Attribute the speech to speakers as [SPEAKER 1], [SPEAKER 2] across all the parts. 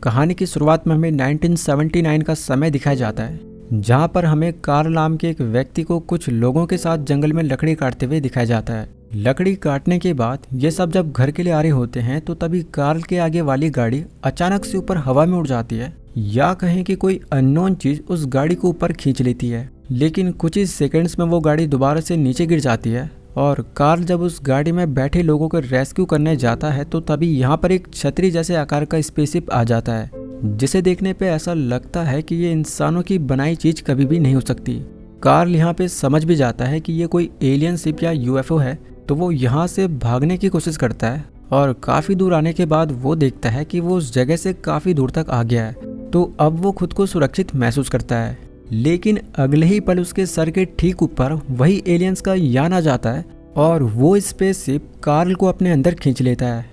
[SPEAKER 1] कहानी की शुरुआत में हमें 1979 का समय दिखाया जाता है, जहां पर हमें कार्ल नाम के एक व्यक्ति को कुछ लोगों के साथ जंगल में लकड़ी काटते हुए दिखाया जाता है। लकड़ी काटने के बाद ये सब जब घर के लिए आ रहे होते हैं तो तभी कार्ल के आगे वाली गाड़ी अचानक से ऊपर हवा में उड़ जाती है, या कहें कि कोई अननोन चीज उस गाड़ी को ऊपर खींच लेती है। लेकिन कुछ ही सेकंड्स में वो गाड़ी दोबारा से नीचे गिर जाती है और कार्ल जब उस गाड़ी में बैठे लोगों को रेस्क्यू करने जाता है तो तभी यहाँ पर एक छतरी जैसे आकार का स्पेसशिप आ जाता है, जिसे देखने पे ऐसा लगता है कि ये इंसानों की बनाई चीज कभी भी नहीं हो सकती। कार्ल यहाँ पे समझ भी जाता है कि ये कोई एलियन शिप या यूएफओ है, तो वो यहाँ से भागने की कोशिश करता है और काफी दूर आने के बाद वो देखता है कि वो उस जगह से काफी दूर तक आ गया है, तो अब वो खुद को सुरक्षित महसूस करता है। लेकिन अगले ही पल उसके सर के ठीक ऊपर वही एलियंस का यान आ जाता है और वो स्पेसशिप कार्ल को अपने अंदर खींच लेता है।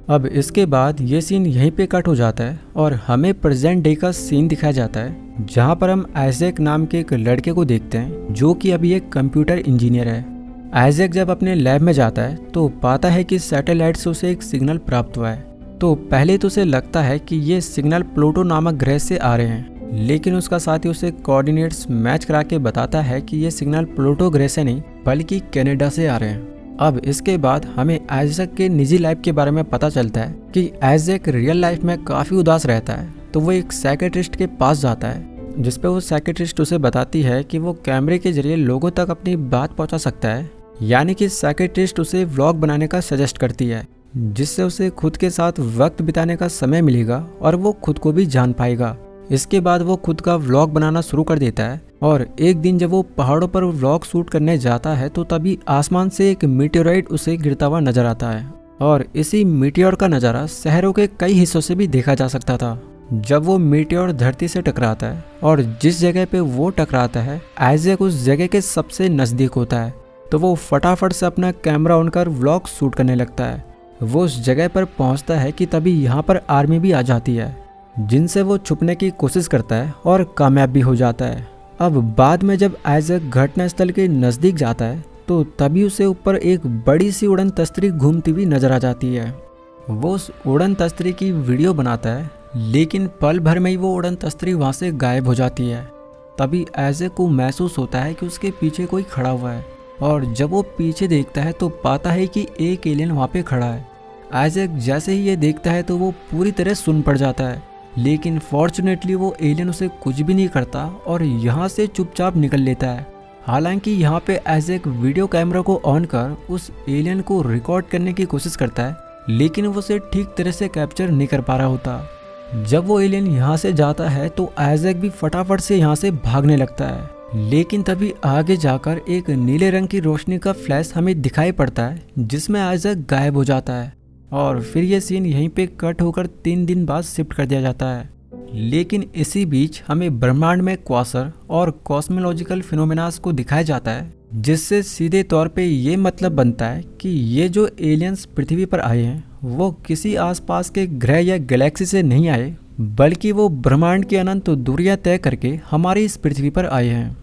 [SPEAKER 1] अब इसके बाद ये सीन यहीं पे कट हो जाता है और हमें प्रेजेंट डे का सीन दिखाया जाता है, जहाँ पर हम आइजैक नाम के एक लड़के को देखते हैं जो कि अभी एक कंप्यूटर इंजीनियर है। आइजैक जब अपने लैब में जाता है तो पाता है कि सैटेलाइट से उसे एक सिग्नल प्राप्त हुआ है। तो पहले तो उसे लगता है कि ये सिग्नल प्लूटो नामक ग्रह से आ रहे हैं, लेकिन उसका साथी उसे कोऑर्डिनेट्स मैच करा के बताता है कि ये सिग्नल प्लूटो ग्रह से नहीं बल्कि कनाडा से आ रहे हैं। अब इसके बाद हमें आइजैक के निजी लाइफ के बारे में पता चलता है कि आइजैक रियल लाइफ में काफ़ी उदास रहता है, तो वो एक साइकियाट्रिस्ट के पास जाता है, जिसपे वो साइकियाट्रिस्ट उसे बताती है कि वो कैमरे के जरिए लोगों तक अपनी बात पहुंचा सकता है। यानी कि साइकियाट्रिस्ट उसे व्लॉग बनाने का सजेस्ट करती है, जिससे उसे खुद के साथ वक्त बिताने का समय मिलेगा और वो खुद को भी जान पाएगा। इसके बाद वो खुद का व्लॉग बनाना शुरू कर देता है और एक दिन जब वो पहाड़ों पर व्लॉग शूट करने जाता है तो तभी आसमान से एक मीटेओराइट उसे गिरता हुआ नजर आता है और इसी मीटेओर का नज़ारा शहरों के कई हिस्सों से भी देखा जा सकता था। जब वो मीटेओर धरती से टकराता है और जिस जगह पे वो टकराता है आइजैक उस जगह के सबसे नज़दीक होता है, तो वो फटाफट से अपना कैमरा ऑन कर व्लॉग शूट करने लगता है। वो उस जगह पर पहुंचता है कि तभी यहाँ पर आर्मी भी आ जाती है, जिनसे वो छुपने की कोशिश करता है और कामयाब भी हो जाता है। अब बाद में जब आइजैक घटनास्थल के नज़दीक जाता है तो तभी उसे ऊपर एक बड़ी सी उड़न तस्तरी घूमती हुई नजर आ जाती है। वो उस उड़न तस्तरी की वीडियो बनाता है, लेकिन पल भर में ही वो उड़न तस्तरी वहाँ से गायब हो जाती है। तभी आइजैक को महसूस होता है कि उसके पीछे कोई खड़ा हुआ है और जब वो पीछे देखता है तो पाता है कि एक एलियन वहाँ पे खड़ा है। आइजैक जैसे ही ये देखता है तो वो पूरी तरह सुन पड़ जाता है, लेकिन फॉर्चुनेटली वो एलियन उसे कुछ भी नहीं करता और यहाँ से चुपचाप निकल लेता है। हालांकि यहाँ पे आइजैक वीडियो कैमरा को ऑन कर उस एलियन को रिकॉर्ड करने की कोशिश करता है, लेकिन वो उसे ठीक तरह से कैप्चर नहीं कर पा रहा होता। जब वो एलियन यहाँ से जाता है तो आइजैक भी फटाफट से यहाँ से भागने लगता है, लेकिन तभी आगे जाकर एक नीले रंग की रोशनी का फ्लैश हमें दिखाई पड़ता है, जिसमें आइजैक गायब हो जाता है और फिर ये सीन यहीं पे कट होकर 3 दिन बाद शिफ्ट कर दिया जाता है। लेकिन इसी बीच हमें ब्रह्मांड में क्वासर और कॉस्मोलॉजिकल फिनोमेनास को दिखाया जाता है, जिससे सीधे तौर पे ये मतलब बनता है कि ये जो एलियंस पृथ्वी पर आए हैं वो किसी आसपास के ग्रह या गैलेक्सी से नहीं आए, बल्कि वो ब्रह्मांड की अनंत दूरियां तय करके हमारी इस पृथ्वी पर आए हैं।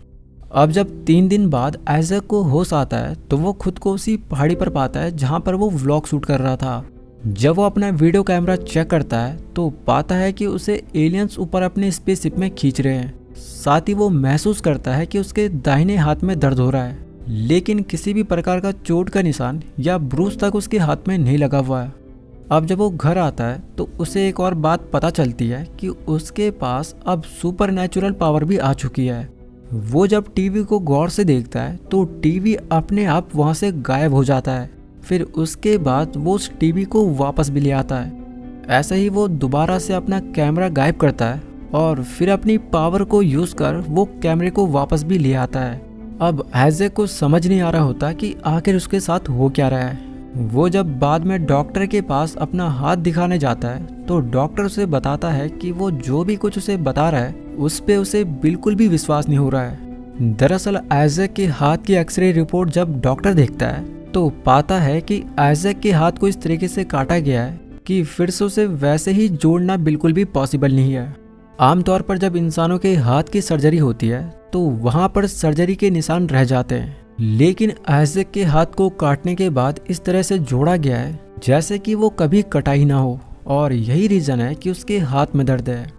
[SPEAKER 1] अब जब 3 दिन बाद आइजैक को होश आता है तो वो खुद को उसी पहाड़ी पर पाता है जहाँ पर वो व्लॉग शूट कर रहा था। जब वो अपना वीडियो कैमरा चेक करता है तो पाता है कि उसे एलियंस ऊपर अपने स्पेसशिप में खींच रहे हैं। साथ ही वो महसूस करता है कि उसके दाहिने हाथ में दर्द हो रहा है, लेकिन किसी भी प्रकार का चोट का निशान या ब्रूस तक उसके हाथ में नहीं लगा हुआ है। अब जब वो घर आता है तो उसे एक और बात पता चलती है कि उसके पास अब सुपरनैचुरल पावर भी आ चुकी है। वो जब टीवी को गौर से देखता है तो टीवी अपने आप वहाँ से गायब हो जाता है। फिर उसके बाद वो उस टीवी को वापस भी ले आता है। ऐसे ही वो दोबारा से अपना कैमरा गायब करता है और फिर अपनी पावर को यूज कर वो कैमरे को वापस भी ले आता है। अब आइजैक को समझ नहीं आ रहा होता कि आखिर उसके साथ हो क्या रहा है। वो जब बाद में डॉक्टर के पास अपना हाथ दिखाने जाता है तो डॉक्टर उसे बताता है कि वो जो भी कुछ उसे बता रहा है उस पे उसे बिल्कुल भी विश्वास नहीं हो रहा है। दरअसल आइजैक के हाथ की एक्सरे रिपोर्ट जब डॉक्टर देखता है तो पाता है कि आइजैक के हाथ को इस तरीके से काटा गया है कि फिर से उसे वैसे ही जोड़ना बिल्कुल भी पॉसिबल नहीं है। आमतौर पर जब इंसानों के हाथ की सर्जरी होती है तो वहाँ पर सर्जरी के निशान रह जाते हैं, लेकिन आइजैक के हाथ को काटने के बाद इस तरह से जोड़ा गया है जैसे कि वो कभी कटा ही ना हो और यही रीज़न है कि उसके हाथ में दर्द है।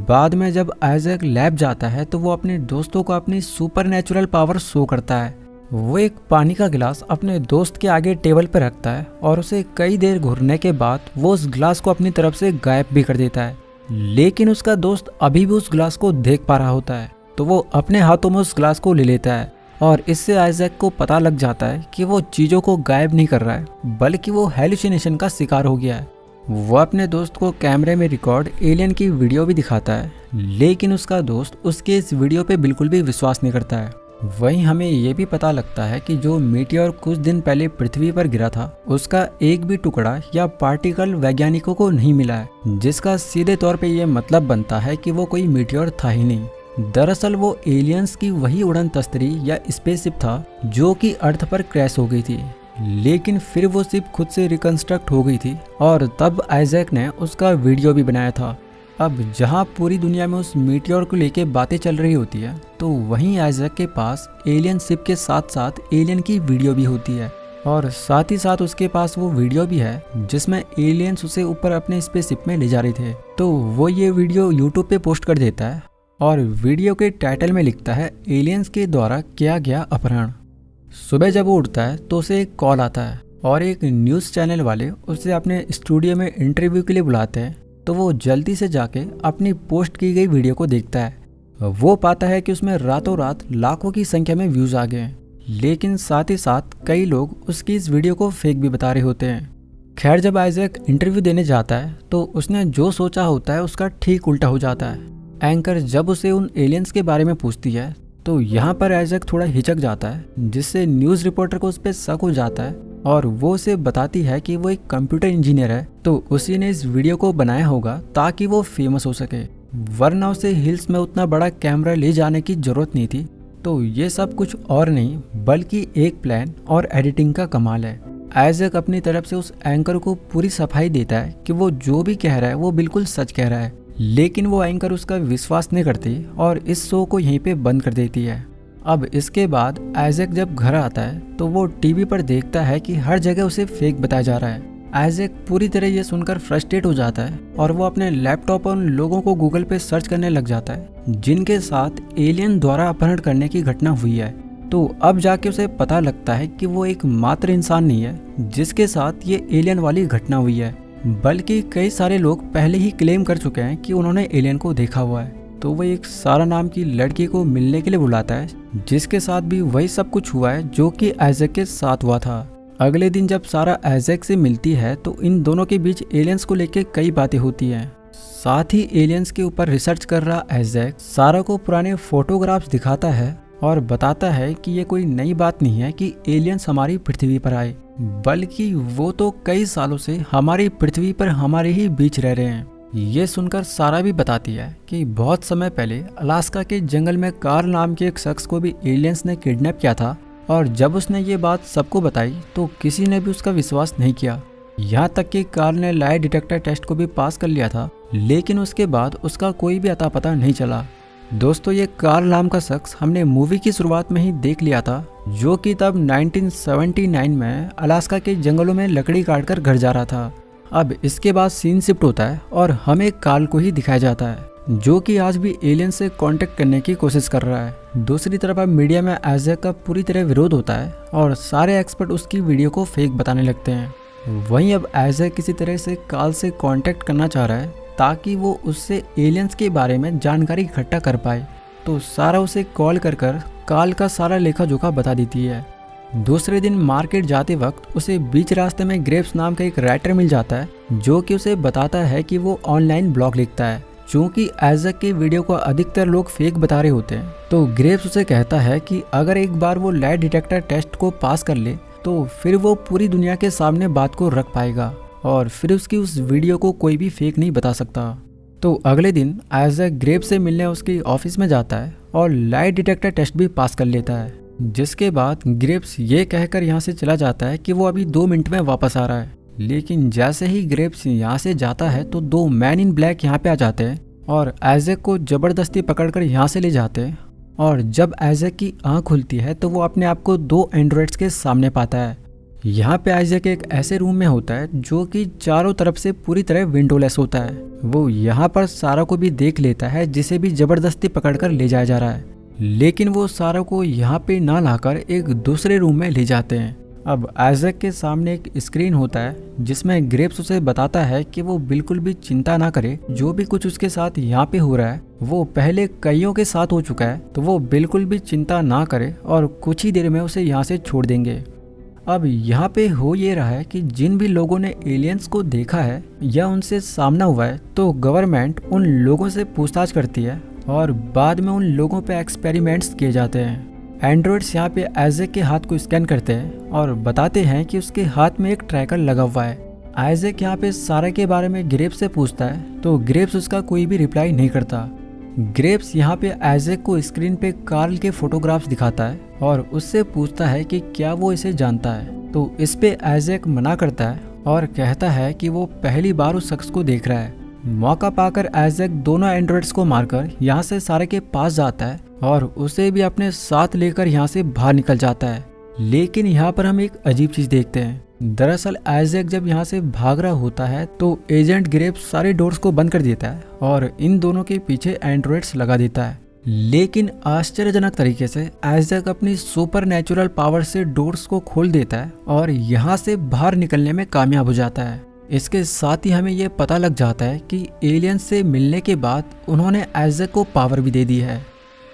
[SPEAKER 1] बाद में जब आइजैक लैब जाता है तो वो अपने दोस्तों को अपनी सुपरनैचुरल पावर शो करता है। वो एक पानी का गिलास अपने दोस्त के आगे टेबल पर रखता है और उसे कई देर घूरने के बाद वो उस गिलास को अपनी तरफ से गायब भी कर देता है। लेकिन उसका दोस्त अभी भी उस गिलास को देख पा रहा होता है, तो वो अपने हाथों में उस गिलास को ले लेता है और इससे आइजैक को पता लग जाता है कि वो चीज़ों को गायब नहीं कर रहा है, बल्कि वो हेलुसिनेशन का शिकार हो गया है। वो अपने दोस्त को कैमरे में रिकॉर्ड एलियन की वीडियो भी दिखाता है, लेकिन उसका दोस्त उसके इस वीडियो पे बिल्कुल भी विश्वास नहीं करता है। वहीं हमें ये भी पता लगता है कि जो मीटियोर कुछ दिन पहले पृथ्वी पर गिरा था, उसका एक भी टुकड़ा या पार्टिकल वैज्ञानिकों को नहीं मिला है, जिसका सीधे तौर पे ये मतलब बनता है कि वो कोई मीटियोर था ही नहीं। दरअसल वो एलियंस की वही उड़न तस्तरी या स्पेसशिप था जो कि अर्थ पर क्रैश हो गई थी, लेकिन फिर वो शिप खुद से रिकंस्ट्रक्ट हो गई थी और तब आइजैक ने उसका वीडियो भी बनाया था। अब जहाँ पूरी दुनिया में उस मीटियोर को लेके बातें चल रही होती है, तो वहीं आइजैक के पास एलियन शिप के साथ साथ एलियन की वीडियो भी होती है और साथ ही साथ उसके पास वो वीडियो भी है जिसमें एलियंस उसे ऊपर अपने स्पेसशिप में ले जा रहे थे। तो वो ये वीडियो यूट्यूब पे पोस्ट कर देता है और वीडियो के टाइटल में लिखता है एलियंस के द्वारा किया गया अपहरण। सुबह जब वो उठता है तो उसे एक कॉल आता है और एक न्यूज़ चैनल वाले उसे अपने स्टूडियो में इंटरव्यू के लिए बुलाते हैं। तो वो जल्दी से जाके अपनी पोस्ट की गई वीडियो को देखता है। वो पाता है कि उसमें रातों रात लाखों की संख्या में व्यूज़ आ गए हैं, लेकिन साथ ही साथ कई लोग उसकी इस वीडियो को फेक भी बता रहे होते हैं। खैर, जब आइजैक इंटरव्यू देने जाता है तो उसने जो सोचा होता है उसका ठीक उल्टा हो जाता है। एंकर जब उसे उन एलियंस के बारे में पूछती है तो यहाँ पर आइजैक थोड़ा हिचक जाता है, जिससे न्यूज़ रिपोर्टर को उस पर शक हो जाता है और वो उसे बताती है कि वो एक कंप्यूटर इंजीनियर है, तो उसी ने इस वीडियो को बनाया होगा ताकि वो फेमस हो सके, वरना उसे हिल्स में उतना बड़ा कैमरा ले जाने की जरूरत नहीं थी। तो ये सब कुछ और नहीं बल्कि एक प्लान और एडिटिंग का कमाल है। आइजैक अपनी तरफ से उस एंकर को पूरी सफाई देता है कि वो जो भी कह रहा है वो बिल्कुल सच कह रहा है, लेकिन वो एंकर उसका विश्वास नहीं करती और इस शो को यहीं पे बंद कर देती है। अब इसके बाद आइजैक जब घर आता है तो वो टीवी पर देखता है कि हर जगह उसे फेक बताया जा रहा है। आइजैक पूरी तरह ये सुनकर फ्रस्ट्रेट हो जाता है और वो अपने लैपटॉप पर उन लोगों को गूगल पे सर्च करने लग जाता है जिनके साथ एलियन द्वारा अपहरण करने की घटना हुई है। तो अब जाके उसे पता लगता है कि वो एक मात्र इंसान नहीं है जिसके साथ ये एलियन वाली घटना हुई है, बल्कि कई सारे लोग पहले ही क्लेम कर चुके हैं कि उन्होंने एलियन को देखा हुआ है। तो वो एक सारा नाम की लड़की को मिलने के लिए बुलाता है जिसके साथ भी वही सब कुछ हुआ है जो कि आइजैक के साथ हुआ था। अगले दिन जब सारा आइजैक से मिलती है तो इन दोनों के बीच एलियंस को लेकर कई बातें होती हैं। साथ ही एलियंस के ऊपर रिसर्च कर रहा आइजैक सारा को पुराने फोटोग्राफ्स दिखाता है और बताता है कि ये कोई नई बात नहीं है कि एलियंस हमारी पृथ्वी पर आए, बल्कि वो तो कई सालों से हमारी पृथ्वी पर हमारे ही बीच रह रहे हैं। ये सुनकर सारा भी बताती है कि बहुत समय पहले अलास्का के जंगल में कार्ल नाम के एक शख्स को भी एलियंस ने किडनैप किया था और जब उसने ये बात सबको बताई तो किसी ने भी उसका विश्वास नहीं किया। यहाँ तक कि कार्ल ने लाई डिटेक्टर टेस्ट को भी पास कर लिया था, लेकिन उसके बाद उसका कोई भी अता पता नहीं चला। दोस्तों, ये कार्ल नाम का शख्स हमने मूवी की शुरुआत में ही देख लिया था, जो कि तब 1979 में अलास्का के जंगलों में लकड़ी काटकर घर जा रहा था। अब इसके बाद सीन शिफ्ट होता है और हमें कार्ल को ही दिखाया जाता है जो कि आज भी एलियन से कांटेक्ट करने की कोशिश कर रहा है। दूसरी तरफ अब मीडिया में आइजैक का पूरी तरह विरोध होता है और सारे एक्सपर्ट उसकी वीडियो को फेक बताने लगते हैं। वहीं अब आइजैक किसी तरह से कार्ल से कांटेक्ट करना चाह रहा है ताकि वो उससे एलियंस के बारे में जानकारी इकट्ठा कर पाए। तो सारा उसे कॉल कर कार्ल का सारा लेखा जोखा बता देती है। दूसरे दिन मार्केट जाते वक्त उसे बीच रास्ते में ग्रेप्स नाम का एक राइटर मिल जाता है जो कि उसे बताता है कि वो ऑनलाइन ब्लॉग लिखता है। चूँकि आइजैक के वीडियो को अधिकतर लोग फेक बता रहे होते हैं, तो ग्रेप्स उसे कहता है कि अगर एक बार वो लाई डिटेक्टर टेस्ट को पास कर ले तो फिर वो पूरी दुनिया के सामने बात को रख पाएगा और फिर उसकी उस वीडियो को कोई भी फेक नहीं बता सकता। तो अगले दिन आइजैक ग्रेप्स से मिलने उसकी ऑफिस में जाता है और लाई डिटेक्टर टेस्ट भी पास कर लेता है, जिसके बाद ग्रेप्स ये कहकर यहाँ से चला जाता है कि वो अभी 2 मिनट में वापस आ रहा है। लेकिन जैसे ही ग्रेप्स यहाँ से जाता है तो 2 मैन इन ब्लैक यहाँ पे आ जाते हैं और आइजैक को जबरदस्ती पकड़कर यहाँ से ले जाते हैं। और जब आइजैक की आँख खुलती है तो वो अपने आप को 2 एंड्रॉइड्स के सामने पाता है। यहाँ पे आइजैक एक ऐसे रूम में होता है जो कि चारों तरफ से पूरी तरह विंडोलेस होता है। वो यहाँ पर सारा को भी देख लेता है जिसे भी जबरदस्ती पकड़कर ले जाया जा रहा है, लेकिन वो सारा को यहाँ पे ना लाकर एक दूसरे रूम में ले जाते हैं। अब आइजैक के सामने एक स्क्रीन होता है जिसमें ग्रेप्स उसे बताता है कि वो बिल्कुल भी चिंता ना करे, जो भी कुछ उसके साथ यहाँ पे हो रहा है वो पहले कईयों के साथ हो चुका है, तो वो बिल्कुल भी चिंता ना करे और कुछ ही देर में उसे यहाँ से छोड़ देंगे। अब यहाँ पे हो ये रहा है कि जिन भी लोगों ने एलियंस को देखा है या उनसे सामना हुआ है, तो गवर्नमेंट उन लोगों से पूछताछ करती है और बाद में उन लोगों पे एक्सपेरिमेंट्स किए जाते हैं। एंड्रॉइड्स यहाँ पे आइजैक के हाथ को स्कैन करते हैं और बताते हैं कि उसके हाथ में एक ट्रैकर लगा हुआ है। आइजैक यहाँ पे सारा के बारे में ग्रेप्स से पूछता है, तो ग्रेप्स उसका कोई भी रिप्लाई नहीं करता। ग्रेप्स यहाँ पे आइजैक को स्क्रीन पे कार्ल के फोटोग्राफ्स दिखाता है और उससे पूछता है कि क्या वो इसे जानता है, तो इस पे आइजैक मना करता है और कहता है कि वो पहली बार उस शख्स को देख रहा है। मौका पाकर आइजैक दोनों एंड्रॉइड्स को मारकर यहाँ से सारा के पास जाता है और उसे भी अपने साथ लेकर यहाँ से बाहर निकल जाता है। लेकिन यहाँ पर हम एक अजीब चीज देखते हैं। दरअसल आइजैक जब यहाँ से भाग रहा होता है तो एजेंट ग्रेप्स सारे डोर्स को बंद कर देता है और इन दोनों के पीछे एंड्रॉइड्स लगा देता है। लेकिन आश्चर्यजनक तरीके से आइजैक अपनी सुपर नेचुरल पावर से डोर्स को खोल देता है और यहाँ से बाहर निकलने में कामयाब हो जाता है। इसके साथ ही हमें ये पता लग जाता है कि एलियंस से मिलने के बाद उन्होंने आइजैक को पावर भी दे दी है।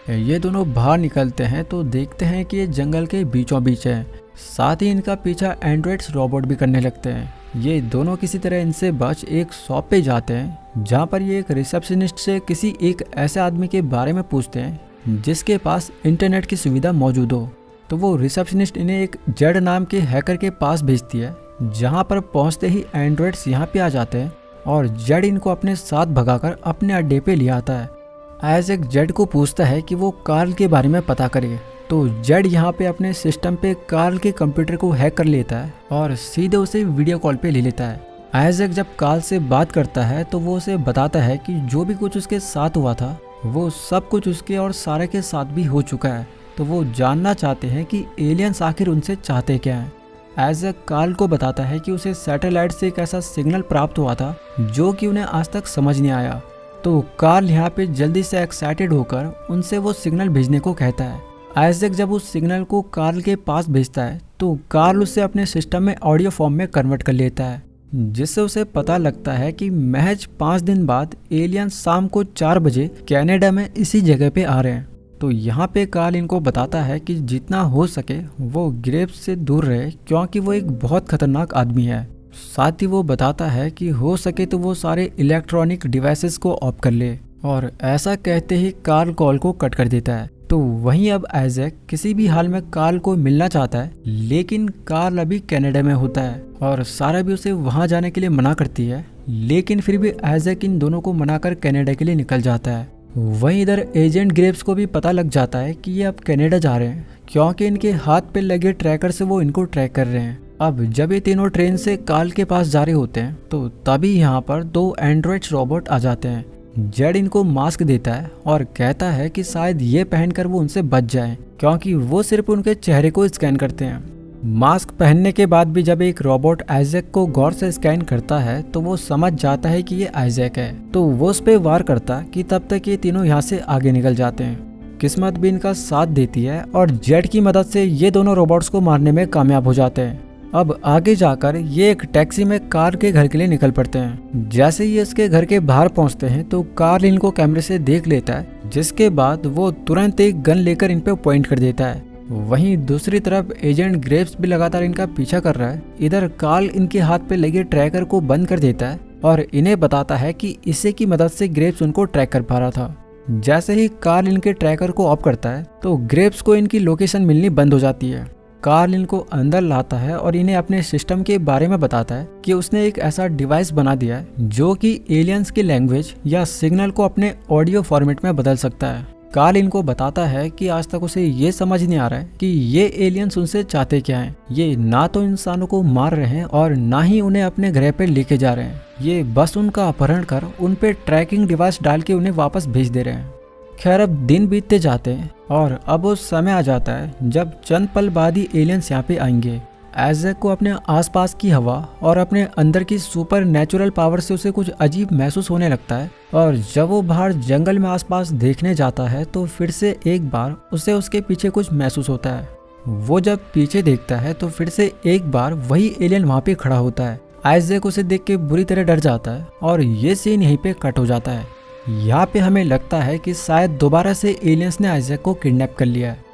[SPEAKER 1] ये दोनों बाहर निकलते हैं तो देखते हैं कि ये जंगल के बीचों बीच है। साथ ही इनका पीछा एंड्रॉइड्स रोबोट भी करने लगते हैं। ये दोनों किसी तरह इनसे बच एक शॉप पे जाते हैं जहाँ पर ये एक रिसेप्शनिस्ट से किसी एक ऐसे आदमी के बारे में पूछते हैं जिसके पास इंटरनेट की सुविधा मौजूद हो। तो वो रिसेप्शनिस्ट इन्हें एक जेड नाम के हैकर के पास भेजती है, जहाँ पर पहुँचते ही एंड्रॉइड्स यहाँ पे आ जाते हैं और जेड इनको अपने साथ भगाकर अपने अड्डे पे ले आता है। आइजैक जेड को पूछता है कि वो कार्ल के बारे में पता करे, तो जेड यहाँ पे अपने सिस्टम पे कार्ल के कंप्यूटर को हैक कर लेता है और सीधे उसे वीडियो कॉल पे ले लेता है। आइजैक जब कार्ल से बात करता है तो वो उसे बताता है कि जो भी कुछ उसके साथ हुआ था वो सब कुछ उसके और सारा के साथ भी हो चुका है। तो वो जानना चाहते हैं कि एलियंस आखिर उनसे चाहते क्या हैं। आइजैक कार्ल को बताता है कि उसे सैटेलाइट से एक ऐसा सिग्नल प्राप्त हुआ था जो कि उन्हें आज तक समझ नहीं आया। तो कार्ल यहाँ पे जल्दी से एक्साइटेड होकर उनसे वो सिग्नल भेजने को कहता है। आइजैक जब उस सिग्नल को कार्ल के पास भेजता है तो कार्ल उसे अपने सिस्टम में ऑडियो फॉर्म में कन्वर्ट कर लेता है, जिससे उसे पता लगता है कि महज 5 दिन बाद एलियंस शाम को 4 बजे कनाडा में इसी जगह पे आ रहे हैं। तो यहाँ पे कार्ल इनको बताता है कि जितना हो सके वो ग्रेप्स से दूर रहे, क्योंकि वो एक बहुत खतरनाक आदमी है। साथ ही वो बताता है कि हो सके तो वो सारे इलेक्ट्रॉनिक डिवाइसेस को ऑफ कर ले, और ऐसा कहते ही कार्ल कॉल को कट कर देता है। तो वहीं अब आइजैक किसी भी हाल में कार्ल को मिलना चाहता है, लेकिन कार्ल अभी कनाडा में होता है और सारा भी उसे वहां जाने के लिए मना करती है। लेकिन फिर भी आइजैक इन दोनों को मनाकर कनाडा के लिए निकल जाता है। वहीं इधर एजेंट ग्रेप्स को भी पता लग जाता है कि ये अब कनाडा जा रहे हैं, क्योंकि इनके हाथ पे लगे ट्रैकर से वो इनको ट्रैक कर रहे हैं। अब जब ये तीनों ट्रेन से कार्ल के पास जा रहे होते हैं तो तभी यहाँ पर 2 एंड्रॉइड्स रोबोट आ जाते हैं। जेड इनको मास्क देता है और कहता है कि शायद ये पहनकर वो उनसे बच जाएं, क्योंकि वो सिर्फ उनके चेहरे को स्कैन करते हैं। मास्क पहनने के बाद भी जब एक रोबोट आइजैक को गौर से स्कैन करता है तो वो समझ जाता है कि ये आइजैक है, तो वो उस पर वार करता कि तब तक ये तीनों यहाँ से आगे निकल जाते हैं। किस्मत भी इनका साथ देती है और जेड की मदद से ये दोनों रोबोट्स को मारने में कामयाब हो जाते हैं। अब आगे जाकर ये एक टैक्सी में कार्ल के घर के लिए निकल पड़ते हैं। जैसे ही इसके घर के बाहर पहुंचते हैं तो कार्ल इनको कैमरे से देख लेता है, जिसके बाद वो तुरंत एक गन लेकर इन पे पॉइंट कर देता है। वहीं दूसरी तरफ एजेंट ग्रेप्स भी लगातार इनका पीछा कर रहा है। इधर कार्ल इनके हाथ पे लगे ट्रैकर को बंद कर देता है और इन्हें बताता है कि इसी की मदद से ग्रेप्स उनको ट्रैक कर पा रहा था। जैसे ही कार्ल इनके ट्रैकर को ऑफ करता है तो ग्रेप्स को इनकी लोकेशन मिलनी बंद हो जाती है। कार्ल इनको अंदर लाता है और इन्हें अपने सिस्टम के बारे में बताता है कि उसने एक ऐसा डिवाइस बना दिया है जो कि एलियंस की लैंग्वेज या सिग्नल को अपने ऑडियो फॉर्मेट में बदल सकता है। कार्ल इनको बताता है कि आज तक उसे ये समझ नहीं आ रहा है कि ये एलियंस उनसे चाहते क्या हैं। ये ना तो इंसानों को मार रहे हैं और ना ही उन्हें अपने ग्रह पे लेके जा रहे हैं। ये बस उनका अपहरण कर उन पे ट्रैकिंग डिवाइस डाल के उन्हें वापस भेज दे रहे हैं। खैर अब दिन बीतते जाते हैं और अब वो समय आ जाता है जब चंद पल बाद ही एलियंस यहाँ पे आएंगे। आइजैक को अपने आसपास की हवा और अपने अंदर की सुपर नेचुरल पावर से उसे कुछ अजीब महसूस होने लगता है, और जब वो बाहर जंगल में आसपास देखने जाता है तो फिर से एक बार उसे उसके पीछे कुछ महसूस होता है। वो जब पीछे देखता है तो फिर से एक बार वही एलियन वहाँ पे खड़ा होता है। आइजैक उसे देख के बुरी तरह डर जाता है और ये सीन यहीं पे कट हो जाता है। यहाँ पे हमें लगता है कि शायद दोबारा से एलियंस ने आइजैक को किडनैप कर लिया है,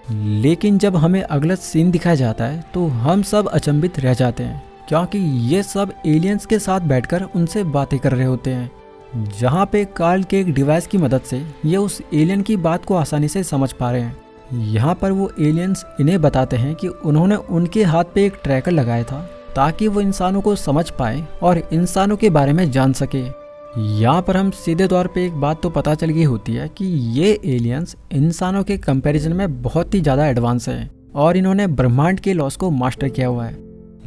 [SPEAKER 1] लेकिन जब हमें अगला सीन दिखाया जाता है तो हम सब अचंभित रह जाते हैं, क्योंकि ये सब एलियंस के साथ बैठकर उनसे बातें कर रहे होते हैं, जहाँ पे कार्ल के एक डिवाइस की मदद से ये उस एलियन की बात को आसानी से समझ पा रहे हैं। यहाँ पर वो एलियंस इन्हें बताते हैं कि उन्होंने उनके हाथ पे एक ट्रैकर लगाया था ताकि वो इंसानों को समझ पाए और इंसानों के बारे में जान सके। यहाँ पर हम सीधे तौर पे एक बात तो पता चल गई होती है कि ये एलियंस इंसानों के कंपैरिजन में बहुत ही ज़्यादा एडवांस हैं और इन्होंने ब्रह्मांड के लॉस को मास्टर किया हुआ है,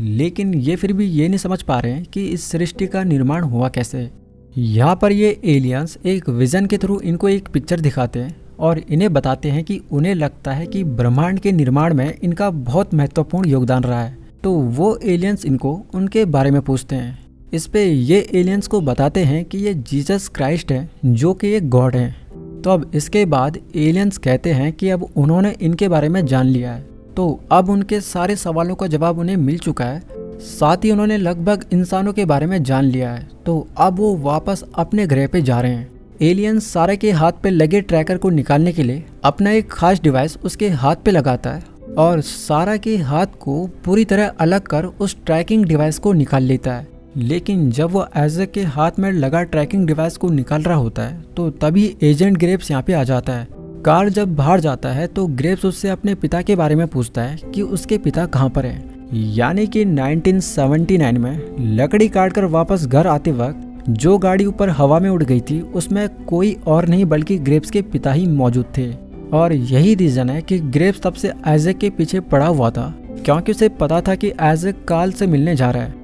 [SPEAKER 1] लेकिन ये फिर भी ये नहीं समझ पा रहे हैं कि इस सृष्टि का निर्माण हुआ कैसे। यहाँ पर ये एलियंस एक विजन के थ्रू इनको एक पिक्चर दिखाते हैं और इन्हें बताते हैं कि उन्हें लगता है कि ब्रह्मांड के निर्माण में इनका बहुत महत्वपूर्ण योगदान रहा है। तो वो एलियंस इनको उनके बारे में पूछते हैं। इस पे ये एलियंस को बताते हैं कि ये जीसस क्राइस्ट है जो कि एक गॉड है। तो अब इसके बाद एलियंस कहते हैं कि अब उन्होंने इनके बारे में जान लिया है, तो अब उनके सारे सवालों का जवाब उन्हें मिल चुका है, साथ ही उन्होंने लगभग इंसानों के बारे में जान लिया है। तो अब वो वापस अपने ग्रह पे जा रहे हैं। एलियंस सारा के हाथ पे लगे ट्रैकर को निकालने के लिए अपना एक खास डिवाइस उसके हाथ पे लगाता है और सारा के हाथ को पूरी तरह अलग कर उस ट्रैकिंग डिवाइस को निकाल लेता है। लेकिन जब वो आइजैक के हाथ में लगा ट्रैकिंग डिवाइस को निकाल रहा होता है तो तभी एजेंट ग्रेप्स यहाँ पे आ जाता है। कार्ल जब बाहर जाता है तो ग्रेप्स उससे अपने पिता के बारे में पूछता है कि उसके पिता कहाँ पर हैं। यानी कि 1979 में लकड़ी काटकर वापस घर आते वक्त जो गाड़ी ऊपर हवा में उड़ गई थी उसमें कोई और नहीं बल्कि ग्रेप्स के पिता ही मौजूद थे, और यही रीजन है कि ग्रेप्स तब से आइजैक के पीछे पड़ा हुआ था, क्योंकि उसे पता था कि आइजैक कार्ल से मिलने जा रहा है।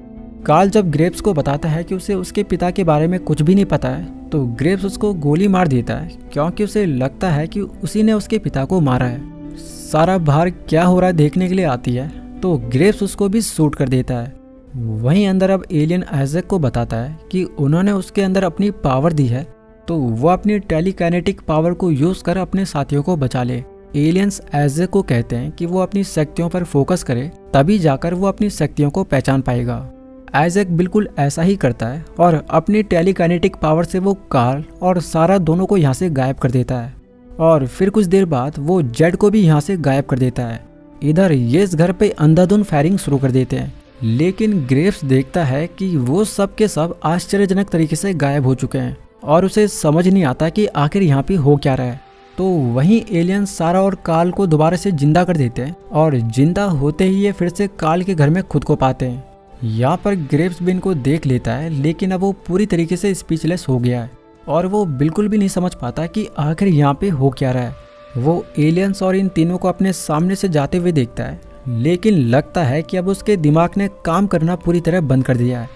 [SPEAKER 1] कार्ल जब ग्रेप्स को बताता है कि उसे उसके पिता के बारे में कुछ भी नहीं पता है तो ग्रेप्स उसको गोली मार देता है, क्योंकि उसे लगता है कि उसी ने उसके पिता को मारा है। सारा बाहर क्या हो रहा है देखने के लिए आती है तो ग्रेप्स उसको भी शूट कर देता है। वहीं अंदर अब एलियन आइजैक को बताता है कि उन्होंने उसके अंदर अपनी पावर दी है, तो वो अपनी टेलीकाइनेटिक पावर को यूज कर अपने साथियों को बचा ले। एलियंस आइजैक को कहते हैं कि वो अपनी शक्तियों पर फोकस करे, तभी जाकर वो अपनी शक्तियों को पहचान पाएगा। आइजैक बिल्कुल ऐसा ही करता है और अपनी टेलीकाइनेटिक पावर से वो कार्ल और सारा दोनों को यहाँ से गायब कर देता है, और फिर कुछ देर बाद वो जेड को भी यहाँ से गायब कर देता है। इधर ये इस घर पे अंधाधुंध फायरिंग शुरू कर देते हैं, लेकिन ग्रेप्स देखता है कि वो सब के सब आश्चर्यजनक तरीके से गायब हो चुके हैं और उसे समझ नहीं आता कि आखिर यहाँ पे हो क्या रहा है। तो वहीं एलियन सारा और कार्ल को दोबारा से जिंदा कर देते हैं, और जिंदा होते ही ये फिर से कार्ल के घर में खुद को पाते हैं। यहाँ पर ग्रेप्स भी इनको देख लेता है, लेकिन अब वो पूरी तरीके से स्पीचलेस हो गया है और वो बिल्कुल भी नहीं समझ पाता कि आखिर यहाँ पे हो क्या रहा है। वो एलियंस और इन तीनों को अपने सामने से जाते हुए देखता है, लेकिन लगता है कि अब उसके दिमाग ने काम करना पूरी तरह बंद कर दिया है।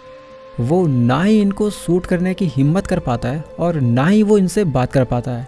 [SPEAKER 1] वो ना ही इनको शूट करने की हिम्मत कर पाता है और ना ही वो इनसे बात कर पाता है।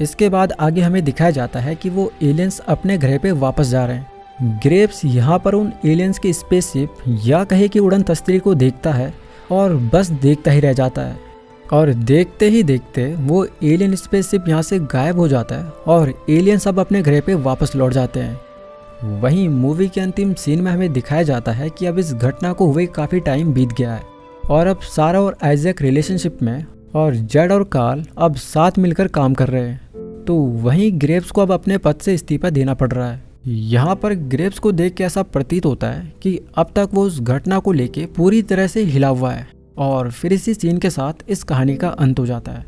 [SPEAKER 1] इसके बाद आगे हमें दिखाया जाता है कि वो एलियंस अपने ग्रह पे वापस जा रहे हैं। ग्रेप्स यहाँ पर उन एलियंस की स्पेसशिप या कहे कि उड़न तस्तरी को देखता है और बस देखता ही रह जाता है, और देखते ही देखते वो एलियन स्पेसशिप यहाँ से गायब हो जाता है और एलियन सब अपने ग्रह पे वापस लौट जाते हैं। वहीं मूवी के अंतिम सीन में हमें दिखाया जाता है कि अब इस घटना को हुए काफ़ी टाइम बीत गया है और अब सारा और आइजैक रिलेशनशिप में, और जेड और कार्ल अब साथ मिलकर काम कर रहे हैं। तो वहीं ग्रेप्स को अब अपने पद से इस्तीफा देना पड़ रहा है। यहाँ पर ग्रेप्स को देख के ऐसा प्रतीत होता है कि अब तक वो उस घटना को लेके पूरी तरह से हिला हुआ है, और फिर इसी सीन के साथ इस कहानी का अंत हो जाता है।